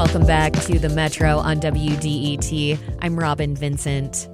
Welcome back to the Metro on WDET. I'm Robin Vincent.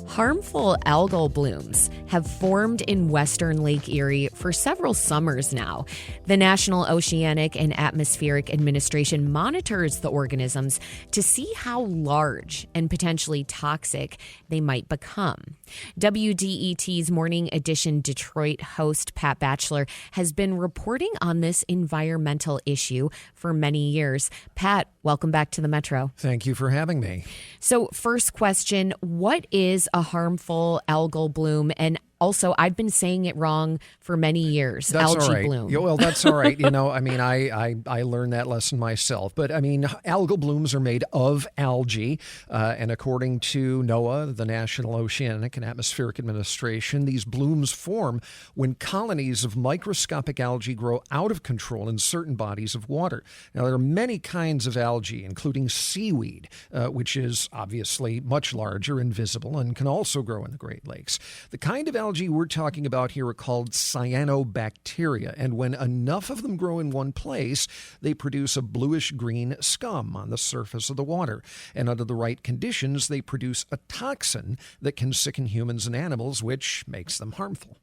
Harmful algal blooms have formed in western Lake Erie for several summers now. The National Oceanic and Atmospheric Administration monitors the organisms to see how large and potentially toxic they might become. WDET's Morning Edition Detroit host Pat Batcheller has been reporting on this environmental issue for many years. Pat, welcome back to the Metro. Thank you for having me. So first question, what is a harmful algal bloom? And also, I've been saying it wrong for many years. That's algae all right. bloom. Yeah, well, that's all right. I learned that lesson myself. But algal blooms are made of algae. And according to NOAA, the National Oceanic and Atmospheric Administration, these blooms form when colonies of microscopic algae grow out of control in certain bodies of water. Now, there are many kinds of algae, including seaweed, which is obviously much larger and visible and can also grow in the Great Lakes. The kind of algae we're talking about here are called cyanobacteria, and when enough of them grow in one place, they produce a bluish-green scum on the surface of the water. And under the right conditions, they produce a toxin that can sicken humans and animals, which makes them harmful.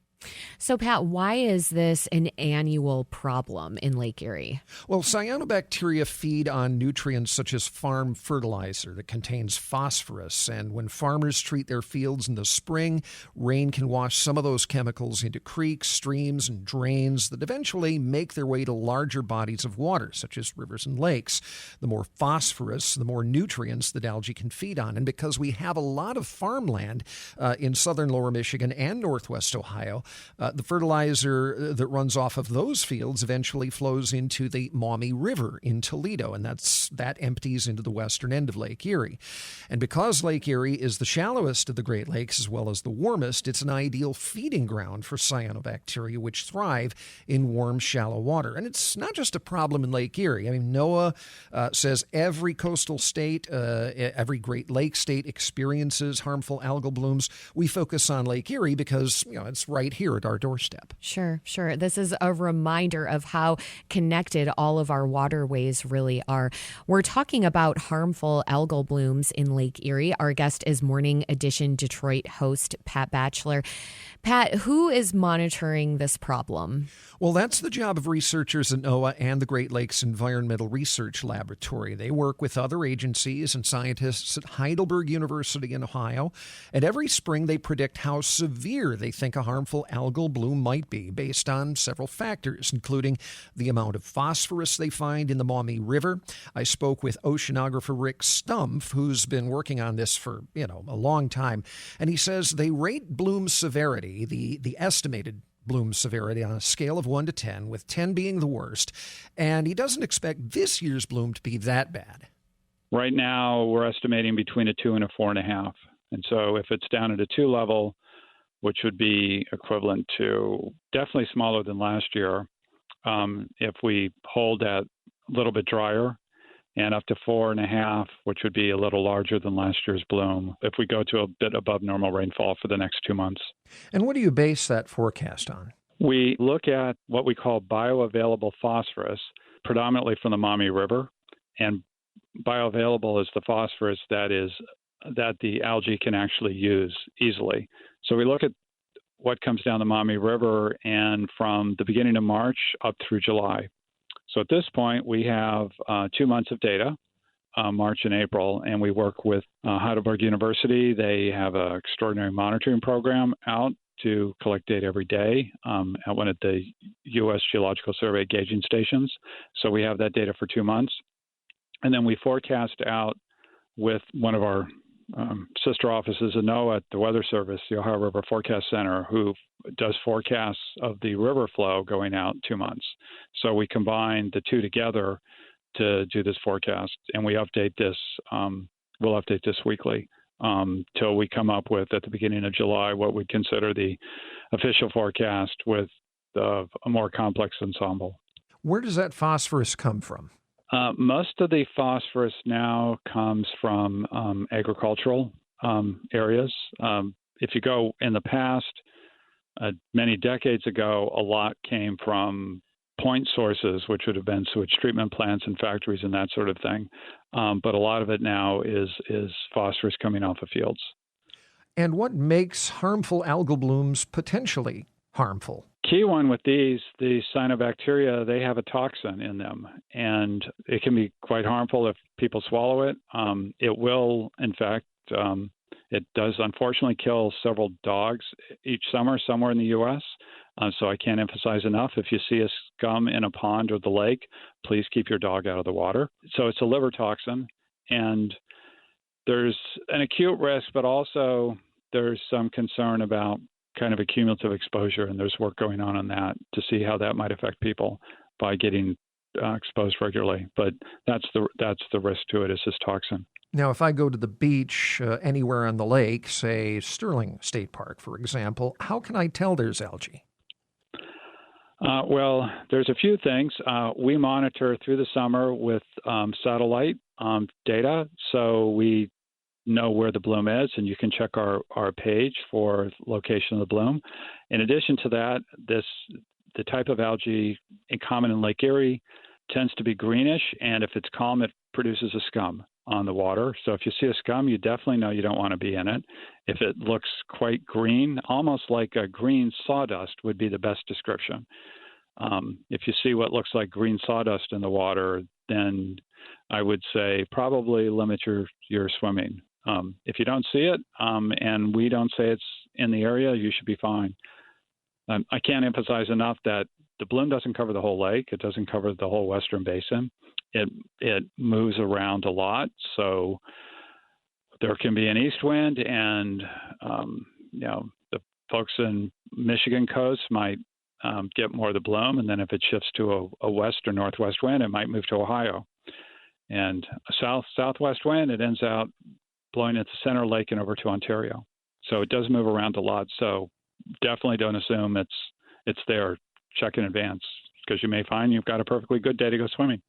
So, Pat, why is this an annual problem in Lake Erie? Well, cyanobacteria feed on nutrients such as farm fertilizer that contains phosphorus. And when farmers treat their fields in the spring, rain can wash some of those chemicals into creeks, streams, and drains that eventually make their way to larger bodies of water, such as rivers and lakes. The more phosphorus, the more nutrients that algae can feed on. And because we have a lot of farmland in southern lower Michigan and northwest Ohio, the fertilizer that runs off of those fields eventually flows into the Maumee River in Toledo, and that empties into the western end of Lake Erie. And because Lake Erie is the shallowest of the Great Lakes as well as the warmest, it's an ideal feeding ground for cyanobacteria, which thrive in warm, shallow water. And it's not just a problem in Lake Erie. NOAA says every coastal state, every Great Lakes state experiences harmful algal blooms. We focus on Lake Erie because, it's right here at our doorstep. Sure. This is a reminder of how connected all of our waterways really are. We're talking about harmful algal blooms in Lake Erie. Our guest is Morning Edition Detroit host Pat Batcheller. Pat, who is monitoring this problem? Well, that's the job of researchers at NOAA and the Great Lakes Environmental Research Laboratory. They work with other agencies and scientists at Heidelberg University in Ohio. And every spring, they predict how severe they think a harmful algal bloom might be based on several factors, including the amount of phosphorus they find in the Maumee River. I spoke with oceanographer Rick Stumpf, who's been working on this for, a long time. And he says they rate bloom severity, the estimated bloom severity on a scale of 1 to 10, with 10 being the worst. And he doesn't expect this year's bloom to be that bad. Right now, we're estimating between a 2 and a 4.5. And so if it's down at a 2 level, which would be equivalent to definitely smaller than last year, if we hold that a little bit drier, and up to 4.5, which would be a little larger than last year's bloom, if we go to a bit above normal rainfall for the next 2 months. And what do you base that forecast on? We look at what we call bioavailable phosphorus, predominantly from the Maumee River. And bioavailable is the phosphorus that the algae can actually use easily. So we look at what comes down the Maumee River and from the beginning of March up through July. So at this point, we have 2 months of data, March and April, and we work with Heidelberg University. They have an extraordinary monitoring program out to collect data every day at one of the U.S. Geological Survey gauging stations. So we have that data for 2 months. And then we forecast out with one of our sister offices in NOAA at the Weather Service, the Ohio River Forecast Center, who does forecasts of the river flow going out 2 months. So we combine the two together to do this forecast, and we update this. We'll update this weekly till we come up with, at the beginning of July, what we consider the official forecast with a more complex ensemble. Where does that phosphorus come from? Most of the phosphorus now comes from agricultural areas. If you go in the past, many decades ago, a lot came from point sources, which would have been sewage treatment plants and factories and that sort of thing. But a lot of it now is phosphorus coming off of fields. And what makes harmful algal blooms potentially harmful? Key one with the cyanobacteria, they have a toxin in them, and it can be quite harmful if people swallow it. It will, in fact, it does unfortunately kill several dogs each summer somewhere in the U.S., so I can't emphasize enough, if you see a scum in a pond or the lake, please keep your dog out of the water. So it's a liver toxin, and there's an acute risk, but also there's some concern about kind of a cumulative exposure, and there's work going on that to see how that might affect people by getting exposed regularly. But that's the risk to it, is this toxin. Now, if I go to the beach anywhere on the lake, say Sterling State Park, for example, how can I tell there's algae? Well, there's a few things. We monitor through the summer with satellite data, so we know where the bloom is, and you can check our page for location of the bloom. In addition to that, the type of algae common in Lake Erie tends to be greenish, and if it's calm, it produces a scum on the water. So if you see a scum, you definitely know you don't want to be in it. If it looks quite green, almost like a green sawdust would be the best description. If you see what looks like green sawdust in the water, then I would say probably limit your swimming. If you don't see it, and we don't say it's in the area, you should be fine. I can't emphasize enough that the bloom doesn't cover the whole lake. It doesn't cover the whole western basin. It moves around a lot, so there can be an east wind, and the folks in Michigan coast might get more of the bloom, and then if it shifts to a west or northwest wind, it might move to Ohio. And a southwest wind, it ends out blowing at the center of the lake and over to Ontario. So it does move around a lot. So definitely don't assume it's there. Check in advance, because you may find you've got a perfectly good day to go swimming.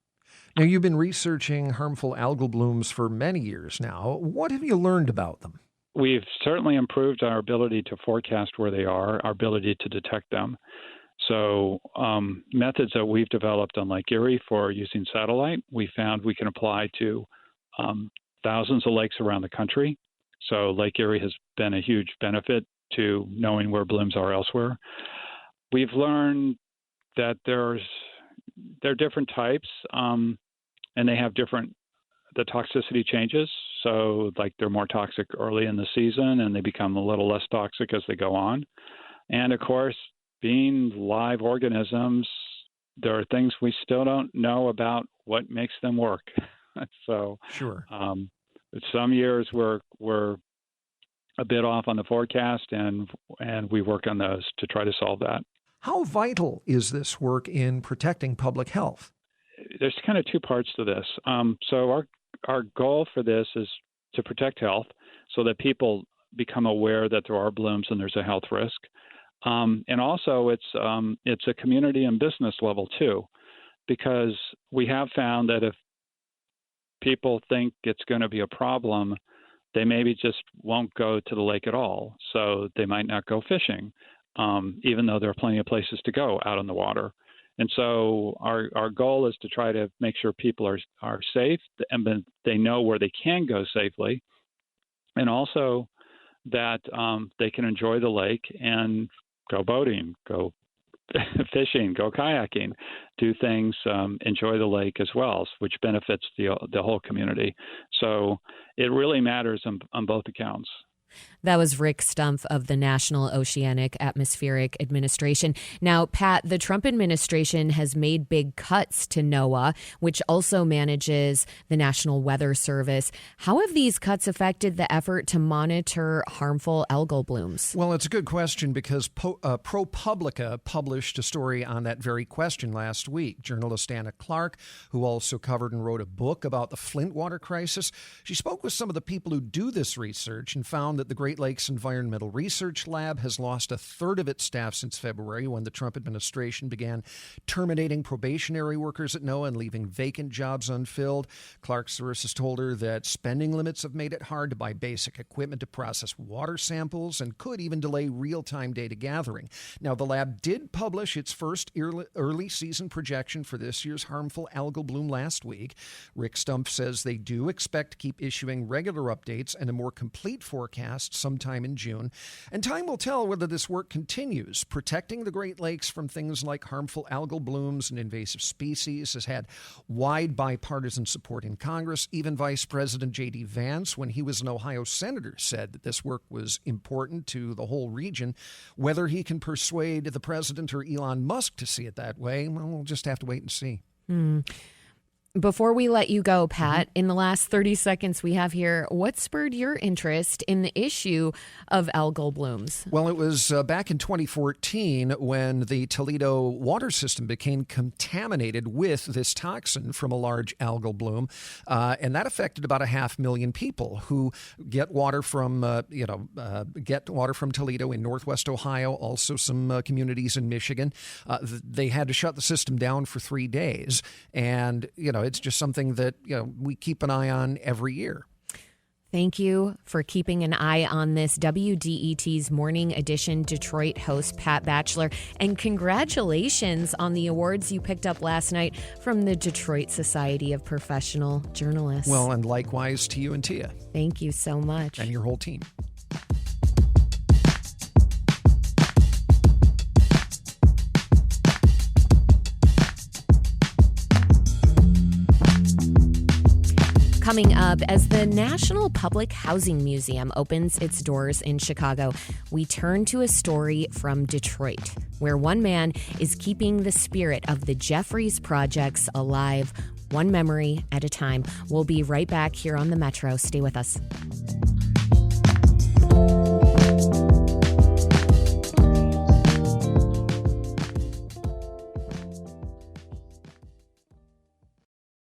Now, you've been researching harmful algal blooms for many years now. What have you learned about them? We've certainly improved our ability to forecast where they are, our ability to detect them. So methods that we've developed on Lake Erie for using satellite, we found we can apply to thousands of lakes around the country. So Lake Erie has been a huge benefit to knowing where blooms are elsewhere. We've learned that there are different types, and they have the toxicity changes. So like they're more toxic early in the season, and they become a little less toxic as they go on. And of course, being live organisms, there are things we still don't know about what makes them work. So sure. Some years we're a bit off on the forecast, and we work on those to try to solve that. How vital is this work in protecting public health? There's kind of two parts to this. So our goal for this is to protect health, so that people become aware that there are blooms and there's a health risk. And also it's a community and business level too, because we have found that if people think it's going to be a problem, they maybe just won't go to the lake at all. So they might not go fishing, even though there are plenty of places to go out on the water. And so our goal is to try to make sure people are safe, and they know where they can go safely, and also that they can enjoy the lake and go boating, go fishing, go kayaking, do things, enjoy the lake as well, which benefits the whole community. So it really matters on both accounts. That was Rick Stumpf of the National Oceanic Atmospheric Administration. Now, Pat, the Trump administration has made big cuts to NOAA, which also manages the National Weather Service. How have these cuts affected the effort to monitor harmful algal blooms? Well, it's a good question, because ProPublica published a story on that very question last week. Journalist Anna Clark, who also covered and wrote a book about the Flint water crisis, she spoke with some of the people who do this research and found that the Great Great Lakes Environmental Research Lab has lost a third of its staff since February, when the Trump administration began terminating probationary workers at NOAA and leaving vacant jobs unfilled. Clark's sources told her that spending limits have made it hard to buy basic equipment to process water samples and could even delay real-time data gathering. Now, the lab did publish its first early season projection for this year's harmful algal bloom last week. Rick Stumpf says they do expect to keep issuing regular updates and a more complete forecast sometime in June. And time will tell whether this work continues. Protecting the Great Lakes from things like harmful algal blooms and invasive species has had wide bipartisan support in Congress. Even Vice President J.D. Vance, when he was an Ohio senator, said that this work was important to the whole region. Whether he can persuade the president or Elon Musk to see it that way, well, we'll just have to wait and see. Before we let you go, Pat, in the last 30 seconds we have here, what spurred your interest in the issue of algal blooms? Well, it was back in 2014 when the Toledo water system became contaminated with this toxin from a large algal bloom, and that affected about 500,000 people who get water from Toledo in Northwest Ohio, also some communities in Michigan. They had to shut the system down for 3 days, and it's just something that we keep an eye on every year. Thank you for keeping an eye on this. WDET's Morning Edition Detroit host, Pat Batcheller. And congratulations on the awards you picked up last night from the Detroit Society of Professional Journalists. Well, and likewise to you and Tia. Thank you so much. And your whole team. Coming up, as the National Public Housing Museum opens its doors in Chicago, we turn to a story from Detroit, where one man is keeping the spirit of the Jeffries projects alive, one memory at a time. We'll be right back here on the Metro. Stay with us.